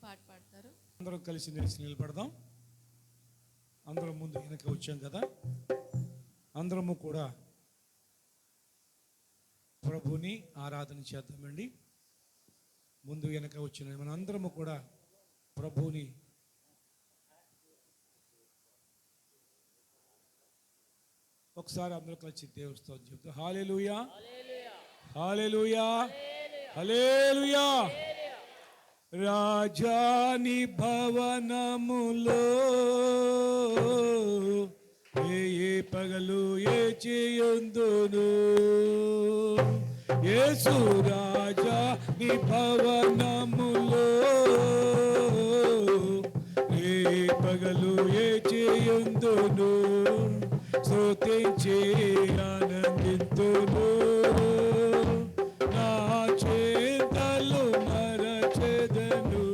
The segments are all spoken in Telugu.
పాట పాడతారు. అందరం కలిసి నిలబడదాం. అందరం ముందు వెనక వచ్చాం కదా, అందరము కూడా ప్రభుని ఆరాధన చేద్దామండి. ముందు వెనక వచ్చిన మన అందరము కూడా ప్రభుని ఒకసారి అందరూ కలిసి దేవస్థానం చెప్తాం. హల్లెలూయా, హల్లెలూయా, హల్లెలూయా. రాజాని భవనములో ఏ పగలు ఏ చేయుందును, యేసు రాజాని భవనములో ఏ పగలు ఏ చేయుందును, స్తుతించి ఆనందింతును, నా చేతలు మరచెదను.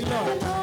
Maria.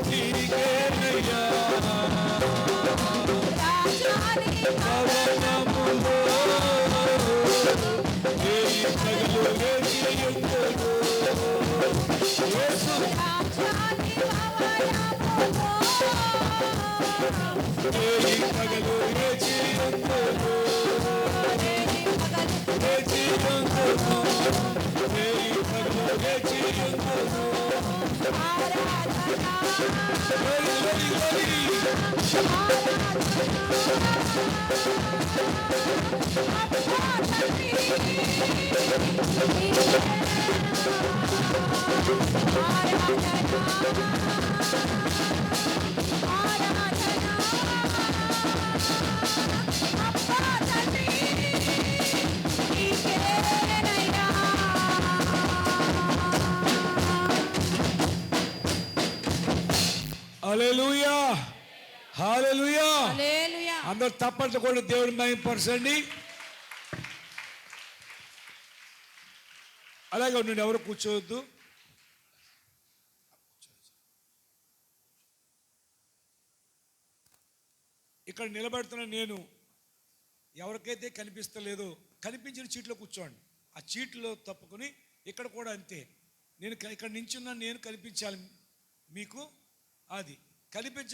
నీకేనయ్యా పవనములో ఏయి పగలు లేచియుందును యేసు ఏయి పగలు లేచియుందును లేచియుందును ఏయి పగలు లేచియుందును హల్లెలూయా హల్లెలూయా హల్లెలూయా అందరూ తప్పట్లు కూడా దేవుని మహిమపరచండి. అలాగే ఉండండి, ఎవరు కూర్చోవద్దు. ఇక్కడ నిలబడుతున్న నేను ఎవరికైతే కనిపిస్తలేదో కనిపించిన చీట్లో కూర్చోండి. ఆ చీట్లో తప్పుకొని ఇక్కడ కూడా అంతే. నేను ఇక్కడ నించున్నా, నేను కనిపించాలి మీకు, అది కనిపించ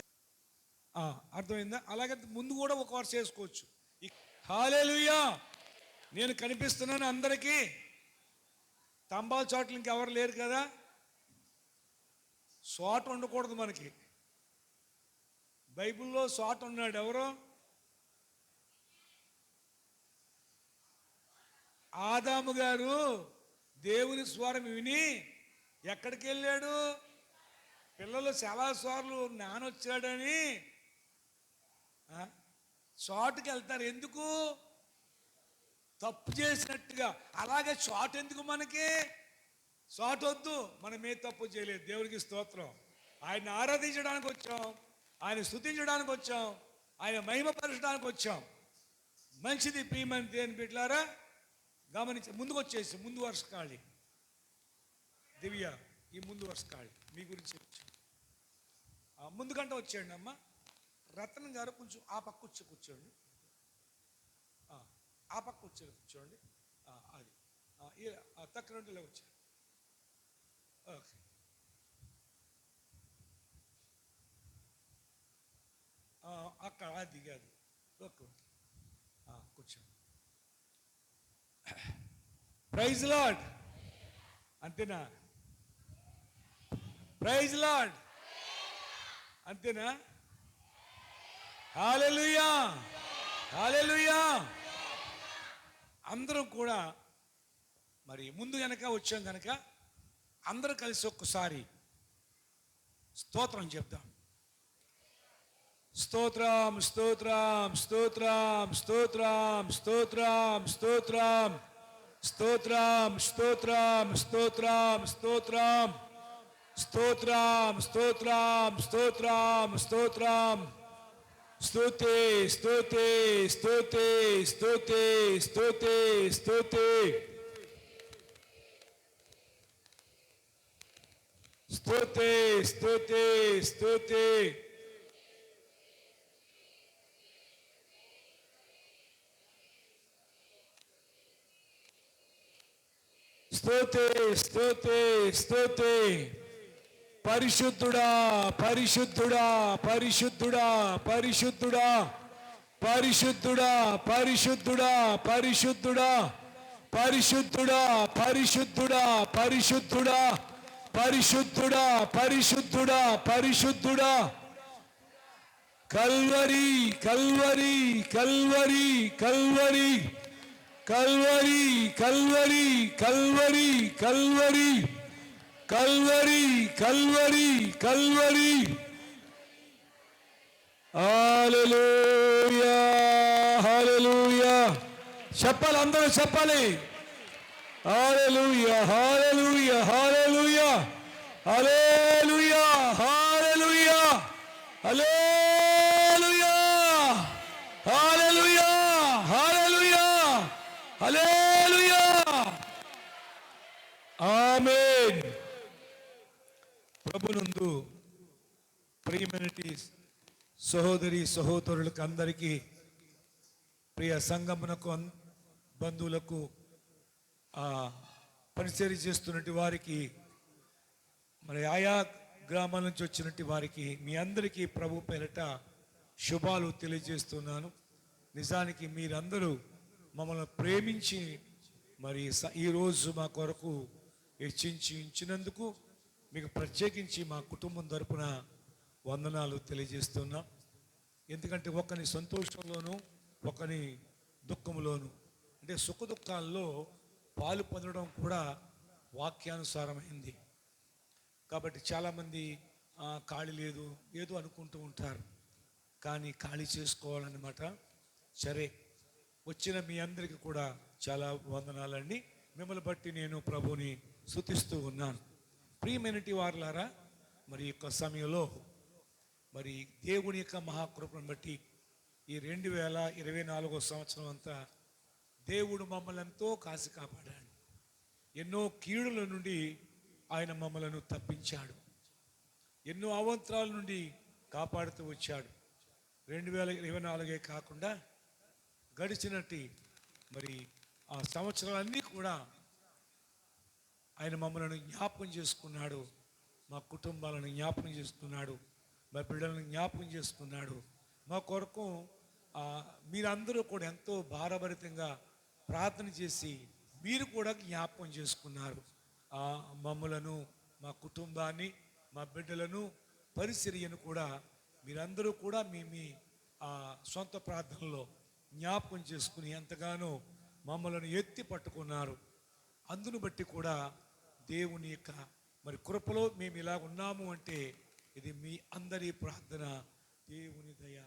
అర్థమైందా? అలాగే ముందు కూడా ఒక వరుస చేసుకోవచ్చు. హల్లెలూయా నేను కనిపిస్తున్నాను అందరికీ. తంబాల చోట్ల ఇంకెవరు లేరు కదా. చోట ఉండకూడదు మనకి. బైబిల్లో చోట ఉన్నాడు ఎవరో, ఆదాము గారు దేవుని స్వరం విని ఎక్కడికి వెళ్ళాడు? పిల్లలు చాలా సార్లు నానొచ్చాడని చోటుకి వెళ్తారు. ఎందుకు? తప్పు చేసినట్టుగా. అలాగే చోటు ఎందుకు మనకి? చోటు వద్దు, మనం ఏ తప్పు చేయలేదు. దేవునికి స్తోత్రం. ఆయన ఆరాధించడానికి వచ్చాం, ఆయన స్తుతించడానికి వచ్చాం, ఆయన మహిమపరచడానికి వచ్చాం. మంచిది ప్రియమైన దేవుని బిడ్డలారా, గమనించి ముందుకు వచ్చేసి ముందు వరుస ఖాళీ. దివ్య ఈ ముందు వరుస ఖాళీ మీ గురించి ముందుకంటే వచ్చేయండి అమ్మ. రత్నం గారు కొంచెం ఆ పక్క కూర్చోండి, ఆ పక్క కూర్చోండి. అది తక్కువ వచ్చారు. ఓకే, అక్కడ అది కాదు. ఓకే కూర్చోండి. ప్రైజ్ లార్డ్ అంతేనా? ప్రైజ్ లార్డ్ అంతేనా? హల్లెలూయా హల్లెలూయా. అందరం కూడా మరి ముందు కనుక వచ్చాం కనుక అందరూ కలిసి ఒక్కసారి స్తోత్రం చెప్తాం. స్తోత్రం స్తోత్రం స్తోత్రం స్తోత్రం స్తోత్రం స్తోత్రం స్తోత్రం స్తోత్రం స్తోత్రం స్తోత్రం స్తోత్రం స్తోత్రం స్తోత్రం స్తోత్రం స్తుతి స్తుతి స్తుతి స్తుతి స్తుతి స్తుతి స్తుతి స్తుతి స్తుతి స్తుతి స్తుతి స్తుతి. పరిశుద్ధుడా పరిశుద్ధుడా పరిశుద్ధుడా పరిశుద్ధుడా పరిశుద్ధుడా పరిశుద్ధుడా పరిశుద్ధుడా పరిశుద్ధుడా పరిశుద్ధుడా పరిశుద్ధుడా పరిశుద్ధుడా పరిశుద్ధుడా పరిశుద్ధుడా. Calvary Calvary Calvary Calvary Calvary Calvary Calvary Calvary Calvary Calvary Calvary. Hallelujah hallelujah చెప్పాలి, అందరూ చెప్పాలి. హల్లెలూయా హల్లెలూయా హల్లెలూయా హల్లెలూయా. హల్లెలూయా, హల్లెలూయా, హల్లెలూయా, హల్లెలూయా, ఆమేన్. ప్రభునందు ప్రియమైనటి సహోదరి సహోదరులకు అందరికీ, ప్రియ సంగమునకు బంధువులకు, పరిచర్య చేస్తున్నట్టు వారికి, మరి ఆయా గ్రామాల నుంచి వచ్చినట్టు వారికి, మీ అందరికీ ప్రభు పేరిట శుభాలు తెలియజేస్తున్నాను. నిజానికి మీరందరూ మమ్మల్ని ప్రేమించి మరి ఈరోజు మా కొరకు హెచ్చించినందుకు మీకు ప్రత్యేకించి మా కుటుంబం తరపున వందనాలు తెలియజేస్తున్నాం. ఎందుకంటే ఒకని సంతోషంలోనూ ఒకని దుఃఖంలోనూ, అంటే సుఖ దుఃఖాల్లో పాలు పొందడం కూడా వాక్యానుసారమైంది. కాబట్టి చాలామంది ఖాళీ లేదు ఏదో అనుకుంటూ ఉంటారు, కానీ ఖాళీ చేసుకోవాలన్నమాట. సరే, వచ్చిన మీ అందరికీ కూడా చాలా వందనాలండి. మిమ్మల్ని బట్టి నేను ప్రభుని స్తుతిస్తూ ఉన్నాను. ప్రియమైనటి వారులారా, మరి యొక్క సమయంలో మరి దేవుని యొక్క మహాకృపను బట్టి ఈ 2024 సంవత్సరం అంతా దేవుడు మమ్మల్ని ఎంతో కాసి కాపాడాడు. ఎన్నో కీడుల నుండి ఆయన మమ్మలను తప్పించాడు. ఎన్నో అవంతరాల నుండి కాపాడుతూ వచ్చాడు. 2024 కాకుండా గడిచినట్టు మరి ఆ సంవత్సరాలన్నీ కూడా ఆయన మమ్మల్ని జ్ఞాపకం చేసుకున్నాడు. మా కుటుంబాలను జ్ఞాపకం చేసుకున్నాడు. మా బిడ్డలను జ్ఞాపకం చేసుకున్నాడు. మా కొరకు మీరందరూ కూడా ఎంతో భారభరితంగా ప్రార్థన చేసి మీరు కూడా జ్ఞాపకం చేసుకున్నారు. మమ్మలను, మా కుటుంబాన్ని, మా బిడ్డలను, పరిచర్యను కూడా మీరందరూ కూడా మీ సొంత ప్రార్థనలో జ్ఞాపకం చేసుకుని ఎంతగానో మమ్మలను ఎత్తి పట్టుకున్నారు. అందును బట్టి కూడా దేవుని యొక్క మరి కృపలో మేము ఇలా ఉన్నాము అంటే ఇది మీ అందరి ప్రార్థన, దేవుని దయ.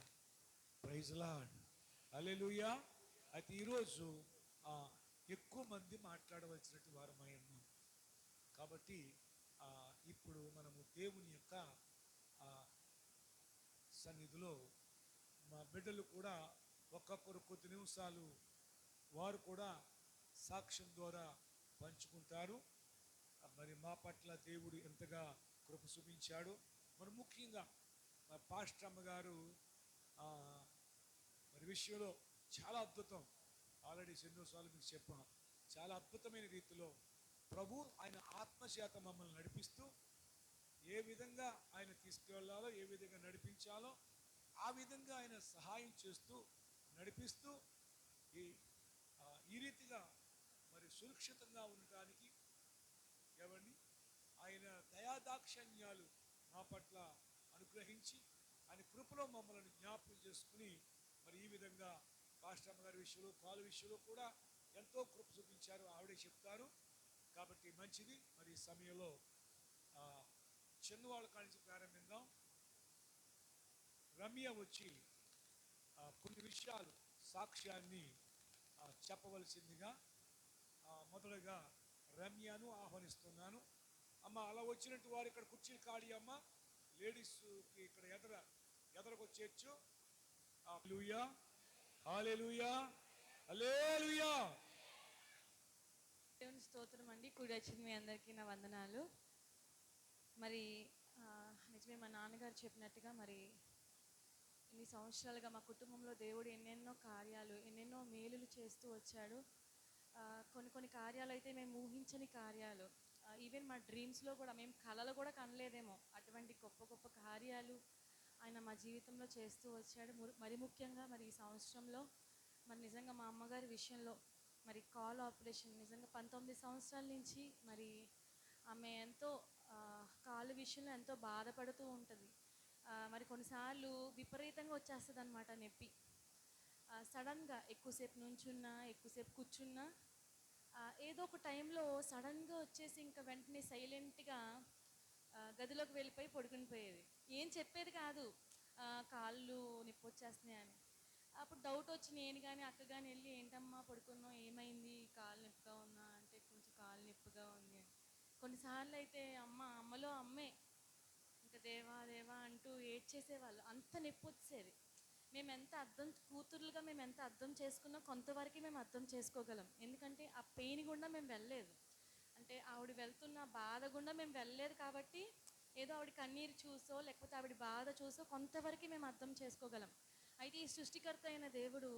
ప్రైజ్ లార్డ్, హల్లెలూయా. అయితే ఈరోజు ఎక్కువ మంది మాట్లాడవలసినట్టు వారమై ఉన్నాం. కాబట్టి ఇప్పుడు మనము దేవుని యొక్క సన్నిధిలో మా బిడ్డలు కూడా ఒక్కొక్కరు కొద్ది నిమిషాలు వారు కూడా సాక్ష్యం ద్వారా పంచుకుంటారు. మరి మా పట్ల దేవుడు ఎంతగా కృప చూపించాడు. మరి ముఖ్యంగా మా పాస్టర్ అమ్మగారు మరి విషయంలో చాలా అద్భుతం. ఆల్రెడీ ఎన్నోసార్లు మీకు చెప్పాం. చాలా అద్భుతమైన రీతిలో ప్రభు ఆయన ఆత్మచేత మమ్మల్ని నడిపిస్తూ, ఏ విధంగా ఆయన తీసుకువెళ్ళాలో, ఏ విధంగా నడిపించాలో ఆ విధంగా ఆయన సహాయం చేస్తూ నడిపిస్తూ ఈ రీతిగా మరి సురక్షితంగా ఉండటానికి ఏమండి ఆయన దయాదాక్షణ్యాలు మా పట్ల అనుగ్రహించి ఆయన కృపలో మమ్మల్ని జ్ఞాపకం చేసుకుని మరి ఈ విధంగా పాస్టర్ గారి విషయంలో, కాలు విషయంలో కూడా ఎంతో కృప చూపించారు. ఆవిడే చెప్తారు. కాబట్టి మంచిది. మరి ఈ సమయంలో చిన్నవాళ్ళ కానించి ప్రారంభిద్దాం. రమ్య వచ్చి కొన్ని విషయాలు సాక్ష్యాన్ని చెప్పవలసిందిగా మొదలుగా రమ్యను ఆహ్వానిస్తున్నాను. అమ్మ, అలా వచ్చినట్టు వారు ఇక్కడ కుర్చీలు ఖాళీ అమ్మ. లేడీస్కి ఇక్కడ ఎదరకు వచ్చేయచ్చు. హల్లెలూయా, హల్లెలూయా, హల్లెలూయా. దేవుని స్తోత్రం అండి. కూడి వచ్చిన మీ అందరికీ నా వందనాలు. మరి నిజమే మా నాన్నగారు చెప్పినట్టుగా మరి ఇన్ని సంవత్సరాలుగా మా కుటుంబంలో దేవుడు ఎన్నెన్నో కార్యాలు, ఎన్నెన్నో మేలులు చేస్తూ వచ్చాడు. కొన్ని కార్యాలు అయితే మేము ఊహించని కార్యాలు, ఈవెన్ మా డ్రీమ్స్లో కూడా, మేము కళలు కూడా కనలేదేమో అటువంటి గొప్ప గొప్ప కార్యాలు ఆయన మా జీవితంలో చేస్తూ వచ్చాడు. మరి ముఖ్యంగా మరి ఈ సంవత్సరంలో మరి నిజంగా మా అమ్మగారి విషయంలో మరి కాల్ ఆపరేషన్, నిజంగా 19 సంవత్సరాల నుంచి మరి ఆమె ఎంతో కాలు విషయంలో ఎంతో బాధపడుతూ ఉంటుంది. మరి కొన్నిసార్లు విపరీతంగా వచ్చేస్తుంది అనమాట నొప్పి. సడన్గా ఎక్కువసేపు నుంచున్నా, ఎక్కువసేపు కూర్చున్నా, ఏదో ఒక టైంలో సడన్గా వచ్చేసి ఇంకా వెంటనే సైలెంట్గా గదిలోకి వెళ్ళిపోయి పడుకుని పోయేది. ఏం చెప్పేది కాదు, కాళ్ళు నొప్పి వచ్చేస్తున్నాయని. అప్పుడు డౌట్ వచ్చి నేను కానీ అక్క కానీ వెళ్ళి, ఏంటమ్మా పడుకున్నావు, ఏమైంది, కాలు నొప్పిగా ఉన్నా అంటే కొంచెం కాలు నొప్పిగా ఉంది అని. కొన్నిసార్లు అయితే అమ్మలో అమ్మే ఇంకా దేవా దేవా అంటూ ఏడ్చేసేవాళ్ళు. అంత నొప్పి వచ్చేది. మేము ఎంత అర్థం చేసుకున్నా కొంతవరకు మేము అర్థం చేసుకోగలం. ఎందుకంటే ఆ పెయిన్ గుండా మేము వెళ్ళలేదు. అంటే ఆవిడ వెళ్తున్న బాధ గుండా మేము వెళ్ళలేదు కాబట్టి ఏదో ఆవిడ కన్నీరు చూసో లేకపోతే ఆవిడ బాధ చూసో కొంతవరకు మేము అర్థం చేసుకోగలం. అయితే ఈ సృష్టికర్త అయిన దేవుడు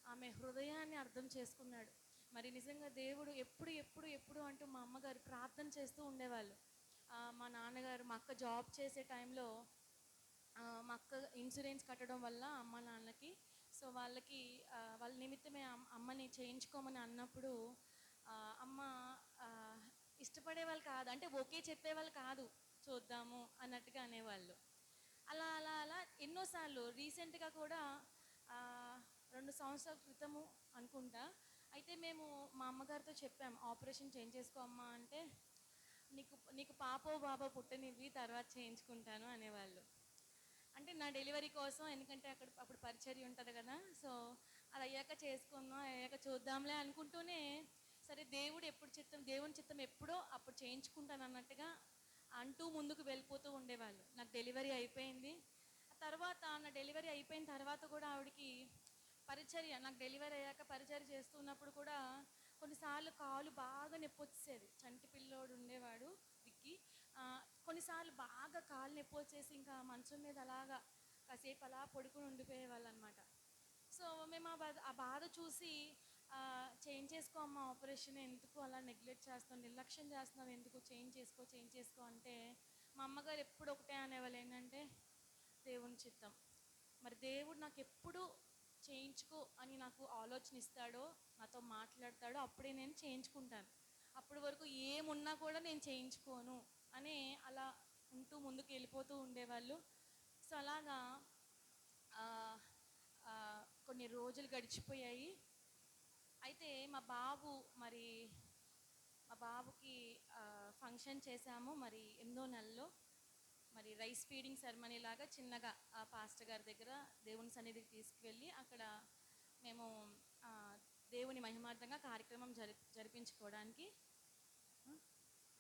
ఆమె హృదయాన్ని అర్థం చేసుకున్నాడు. మరి నిజంగా దేవుడు ఎప్పుడు ఎప్పుడు ఎప్పుడు అంటూ మా అమ్మగారు ప్రార్థన చేస్తూ ఉండేవాళ్ళు. మా నాన్నగారు మా అక్క జాబ్ చేసే టైంలో మా అక్క ఇన్సూరెన్స్ కట్టడం వల్ల అమ్మ నాన్నకి సో వాళ్ళకి వాళ్ళ నిమిత్తమే అమ్మని చేయించుకోమని అన్నప్పుడు అమ్మ ఆ, ఇష్టపడేవాళ్ళు కాదు, అంటే ఓకే చెప్పేవాళ్ళు కాదు, చూద్దాము అన్నట్టుగా అనేవాళ్ళు. అలా అలా అలా ఎన్నోసార్లు రీసెంట్గా కూడా ఆ, 2 సంవత్సరాల క్రితము అనుకుంటా. అయితే మేము మా అమ్మగారితో చెప్పాము ఆపరేషన్ చేయించేసుకో అమ్మా అంటే, నీకు నీకు పాపో బాబో పుట్టనివ్వి తర్వాత చేయించుకుంటాను అనేవాళ్ళు. అంటే నా డెలివరీ కోసం, ఎందుకంటే అప్పుడు పరిచర్య ఉంటుంది కదా, సో అది అయ్యాక చేసుకుందాం, అయ్యాక చూద్దాంలే అనుకుంటూనే సరే దేవుని చిత్తం ఎప్పుడో అప్పుడు చేయించుకుంటాను అన్నట్టుగా అంటూ ముందుకు వెళ్ళిపోతూ ఉండేవాళ్ళు. నాకు డెలివరీ అయిపోయింది. ఆ తర్వాత నా డెలివరీ అయిపోయిన తర్వాత కూడా ఆవిడకి పరిచర్య, నాకు డెలివరీ అయ్యాక పరిచర్య చేస్తున్నప్పుడు కూడా కొన్నిసార్లు కాలు బాగా నొప్పి వచ్చేది. చంటి పిల్లోడు ఉండేవాడు విక్కి. కొన్నిసార్లు బాగా కాలు నొప్పి వచ్చేసి ఇంకా మంచం మీద అలాగా కాసేపు అలా పడుకుని ఉండిపోయేవాళ్ళు అనమాట. సో మేము ఆ బాధ చూసి చేయించేసుకో అమ్మ, ఆపరేషన్ ఎందుకు అలా నెగ్లెక్ట్ చేస్తాం, నిర్లక్ష్యం చేస్తున్నావు ఎందుకు, చేయించేసుకో అంటే మా అమ్మగారు ఎప్పుడు ఒకటే అనేవాళ్ళు ఏంటంటే, దేవుని చిత్తం. మరి దేవుడు నాకు ఎప్పుడు చేయించుకో అని నాకు ఆలోచన ఇస్తాడో, నాతో మాట్లాడతాడో అప్పుడే నేను చేయించుకుంటాను, అప్పటి వరకు ఏమున్నా కూడా నేను చేయించుకోను అని అలా ఉంటూ ముందుకు వెళ్ళిపోతూ ఉండేవాళ్ళు. సో అలాగా కొన్ని రోజులు గడిచిపోయాయి. అయితే మా బాబుకి ఫంక్షన్ చేశాము మరి 8వ నెలలో. మరి రైస్ ఫీడింగ్ సెరమనీ లాగా చిన్నగా పాస్టర్ గారి దగ్గర దేవుని సన్నిధికి తీసుకువెళ్ళి అక్కడ మేము దేవుని మహిమార్థంగా కార్యక్రమం జరిపించుకోవడానికి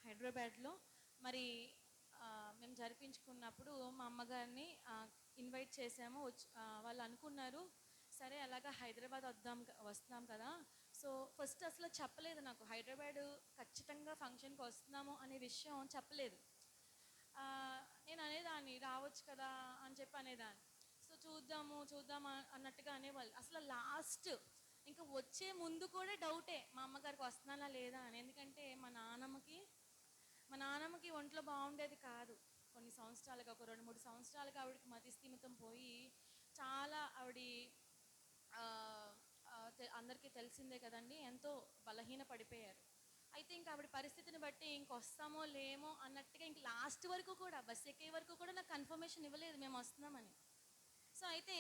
హైదరాబాద్లో మరి మేము జరిపించుకున్నప్పుడు మా అమ్మగారిని ఇన్వైట్ చేసాము. వాళ్ళు అనుకున్నారు సరే అలాగా హైదరాబాద్ వస్తున్నాం కదా, సో ఫస్ట్ అసలు చెప్పలేదు నాకు, హైదరాబాద్ ఖచ్చితంగా ఫంక్షన్కి వస్తున్నాము అనే విషయం చెప్పలేదు. నేను అనేదాన్ని రావచ్చు కదా అని చెప్పి అనేదాన్ని. సో చూద్దాము అన్నట్టుగా అనేవాళ్ళు. అసలు లాస్ట్ ఇంకా వచ్చే ముందు కూడా డౌటే మా అమ్మగారికి వస్తున్నానా లేదా అని. ఎందుకంటే మా నాన్నమ్మకి ఒంట్లో బాగుండేది కాదు. కొన్ని సంవత్సరాలుగా, ఒక 2-3 సంవత్సరాలుగా ఆవిడకి మతిస్థిమితం పోయి చాలా అందరికీ తెలిసిందే కదండి, ఎంతో బలహీన పడిపోయారు. అయితే ఇంకా ఆవిడ పరిస్థితిని బట్టి ఇంకొస్తామో లేమో అన్నట్టుగా ఇంక లాస్ట్ వరకు కూడా బస్ ఎక్కే వరకు కూడా నాకు కన్ఫర్మేషన్ ఇవ్వలేదు మేము వస్తున్నామని. సో అయితే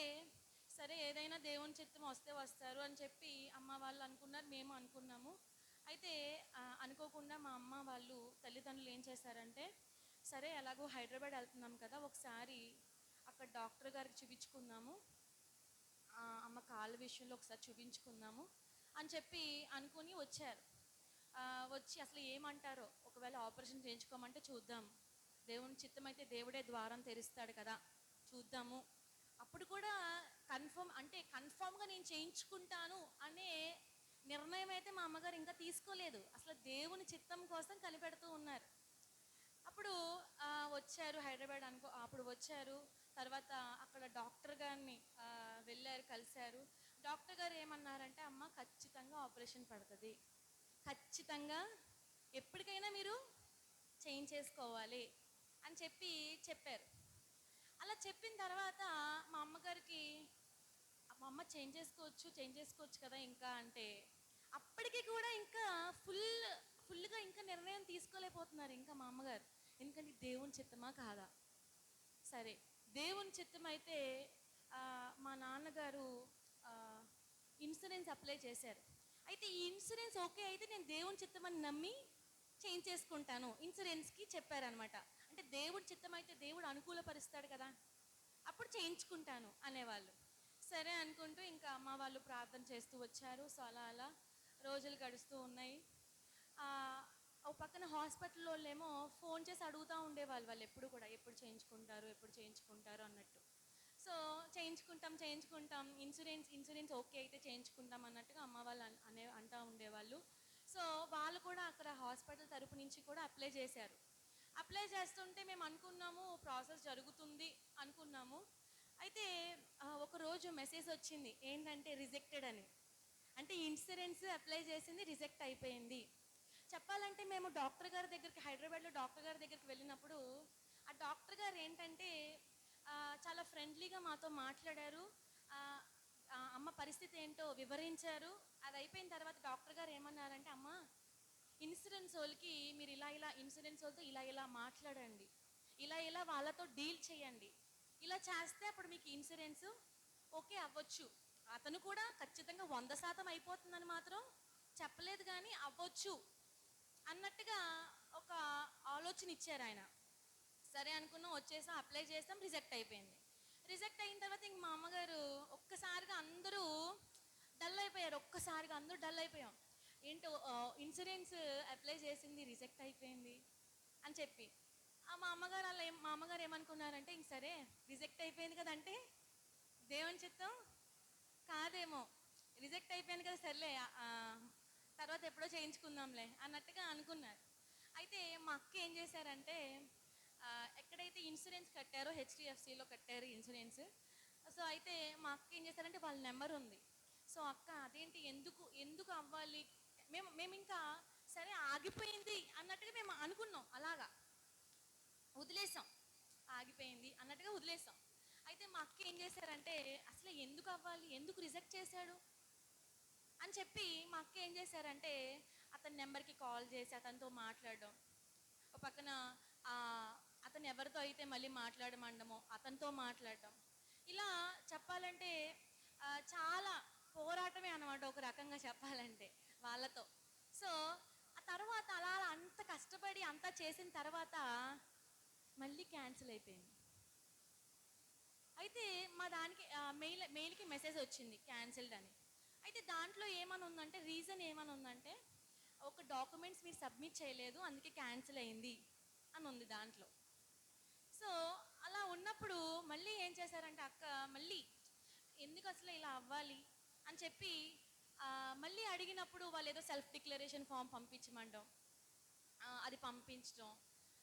సరే ఏదైనా దేవుని చిత్తం వస్తే వస్తారు అని చెప్పి అమ్మ వాళ్ళు అనుకున్నారు, మేము అనుకున్నాము. అయితే అనుకోకుండా మా అమ్మ వాళ్ళు తల్లిదండ్రులు ఏం చేశారంటే, సరే ఎలాగో హైదరాబాద్ వెళ్తున్నాం కదా, ఒకసారి అక్కడ డాక్టర్ గారికి చూపించుకుందాము, అమ్మ కాళ్ళ విషయంలో ఒకసారి చూపించుకుందాము అని చెప్పి అనుకుని వచ్చారు. వచ్చి అసలు ఏమంటారో, ఒకవేళ ఆపరేషన్ చేయించుకోమంటే చూద్దాం, దేవుని చిత్తం అయితే దేవుడే ద్వారం తెరుస్తాడు కదా, చూద్దాము. అప్పుడు కూడా కన్ఫామ్గా నేను చేయించుకుంటాను అనే నిర్ణయం అయితే మా అమ్మగారు ఇంకా తీసుకోలేదు. అసలు దేవుని చిత్తం కోసం కనిపెడుతూ ఉన్నారు. అప్పుడు వచ్చారు హైదరాబాద్ అప్పుడు వచ్చారు. తర్వాత అక్కడ డాక్టర్ గారిని వెళ్ళారు, కలిశారు. డాక్టర్ గారు ఏమన్నారంటే, అమ్మ ఖచ్చితంగా ఆపరేషన్ పడుతుంది, ఖచ్చితంగా ఎప్పటికైనా మీరు చేయించేసుకోవాలి అని చెప్పారు. అలా చెప్పిన తర్వాత మా అమ్మగారికి, మా అమ్మ చేయించేసుకోవచ్చు కదా ఇంకా అంటే, అప్పటికి కూడా ఇంకా ఫుల్గా ఇంకా నిర్ణయం తీసుకోలేకపోతున్నారు ఇంకా మా అమ్మగారు. ఎందుకంటే దేవుని చిత్తమా కాదా, సరే దేవుని చిత్తం అయితే మా నాన్నగారు ఇన్సూరెన్స్ అప్లై చేశారు. అయితే ఈ ఇన్సూరెన్స్ ఓకే అయితే నేను దేవుని చిత్తం అని నమ్మి చేయించేసుకుంటాను, ఇన్సూరెన్స్కి చెప్పారనమాట. అంటే దేవుడి చిత్తం అయితే దేవుడు అనుకూలపరుస్తాడు కదా, అప్పుడు చేయించుకుంటాను అనేవాళ్ళు. సరే అనుకుంటూ ఇంకా అమ్మ వాళ్ళు ప్రార్థన చేస్తూ వచ్చారు. సో అలా అలా రోజులు గడుస్తూ ఉన్నాయి. ఒక పక్కన హాస్పిటల్ వాళ్ళేమో ఫోన్ చేసి అడుగుతూ ఉండేవాళ్ళు, వాళ్ళు ఎప్పుడు కూడా ఎప్పుడు చేయించుకుంటారు ఎప్పుడు చేయించుకుంటారు అన్నట్టు. సో చేయించుకుంటాం, ఇన్సూరెన్స్ ఓకే అయితే చేయించుకుంటాం అన్నట్టుగా అమ్మ వాళ్ళు అంటూ ఉండేవాళ్ళు. సో వాళ్ళు కూడా అక్కడ హాస్పిటల్ తరపు నుంచి కూడా అప్లై చేశారు. అప్లై చేస్తుంటే మేము అనుకున్నాము ప్రాసెస్ జరుగుతుంది అనుకున్నాము. అయితే ఒకరోజు మెసేజ్ వచ్చింది ఏంటంటే రిజెక్టెడ్ అని. అంటే ఇన్సూరెన్స్ అప్లై చేసింది రిజెక్ట్ అయిపోయింది. చెప్పాలంటే మేము డాక్టర్ గారి దగ్గరికి, హైదరాబాద్లో డాక్టర్ గారి దగ్గరికి వెళ్ళినప్పుడు ఆ డాక్టర్ గారు ఏంటంటే చాలా ఫ్రెండ్లీగా మాతో మాట్లాడారు. ఆ, అమ్మ పరిస్థితి ఏంటో వివరించారు. అది అయిపోయిన తర్వాత డాక్టర్ గారు ఏమన్నారంటే, అమ్మ ఇన్సూరెన్స్ వాళ్ళకి మీరు ఇలా ఇన్సూరెన్స్ వాళ్ళతో ఇలా మాట్లాడండి, ఇలా వాళ్ళతో డీల్ చేయండి, ఇలా చేస్తే అప్పుడు మీకు ఇన్సూరెన్స్ ఓకే అవ్వచ్చు. అతను కూడా ఖచ్చితంగా 100% అయిపోతుందని మాత్రం చెప్పలేదు, కానీ అవ్వచ్చు అన్నట్టుగా ఒక ఆలోచన ఇచ్చారు ఆయన. సరే అనుకున్నాం, వచ్చేసాం, అప్లై చేసాం, రిజెక్ట్ అయిపోయింది. రిజెక్ట్ అయిన తర్వాత ఇంక మా అమ్మగారు ఒక్కసారిగా అందరూ డల్ అయిపోయారు. ఒక్కసారిగా అందరూ డల్ అయిపోయాం. ఏంటో ఇన్సూరెన్స్ అప్లై చేసింది రిజెక్ట్ అయిపోయింది అని చెప్పి మా అమ్మగారు ఏమనుకున్నారంటే, ఇంక సరే రిజెక్ట్ అయిపోయింది కదంటే దేవుని చిత్తం కాదేమో, రిజెక్ట్ అయిపోయింది కదా సర్లే తర్వాత ఎప్పుడో చేయించుకుందాంలే అన్నట్టుగా అనుకున్నారు. అయితే మా అక్క ఏం చేశారంటే, ఎక్కడైతే ఇన్సూరెన్స్ కట్టారో హెచ్డిఎఫ్సిలో కట్టారు ఇన్సూరెన్స్. సో అయితే మా అక్క ఏం చేశారంటే వాళ్ళ నెంబర్ ఉంది. సో అక్క అదేంటి ఎందుకు అవ్వాలి, మేము ఇంకా సరే ఆగిపోయింది అన్నట్టుగా మేము అనుకున్నాం, అలాగా వదిలేసాం, ఆగిపోయింది అన్నట్టుగా వదిలేసాం. అయితే మా అక్క ఏం చేశారంటే, అసలు ఎందుకు అవ్వాలి, ఎందుకు రిజెక్ట్ చేశాడు అని చెప్పి మా అక్క ఏం చేశారంటే అతని నెంబర్కి కాల్ చేసి అతనితో మాట్లాడడం, ఒక పక్కన అతను ఎవరితో అయితే మళ్ళీ మాట్లాడమండమో అతనితో మాట్లాడడం, ఇలా చెప్పాలంటే చాలా పోరాటమే అన్నమాట ఒక రకంగా చెప్పాలంటే వాళ్ళతో. సో ఆ తర్వాత అలా అంత కష్టపడి అంతా చేసిన తర్వాత మళ్ళీ క్యాన్సిల్ అయిపోయింది. అయితే మా దానికి మెయిల్కి మెసేజ్ వచ్చింది క్యాన్సిల్డ్ అని. అయితే దాంట్లో ఏమని ఉందంటే, రీజన్ ఏమని ఉందంటే, ఒక డాక్యుమెంట్స్ మీరు సబ్మిట్ చేయలేదు అందుకే క్యాన్సిల్ అయింది అని ఉంది దాంట్లో. సో అలా ఉన్నప్పుడు మళ్ళీ ఏం చేశారంటే అక్క మళ్ళీ ఎందుకు అసలు ఇలా అవ్వాలి అని చెప్పి మళ్ళీ అడిగినప్పుడు వాళ్ళు ఏదో సెల్ఫ్ డిక్లరేషన్ ఫామ్ పంపించమంటాం, అది పంపించడం,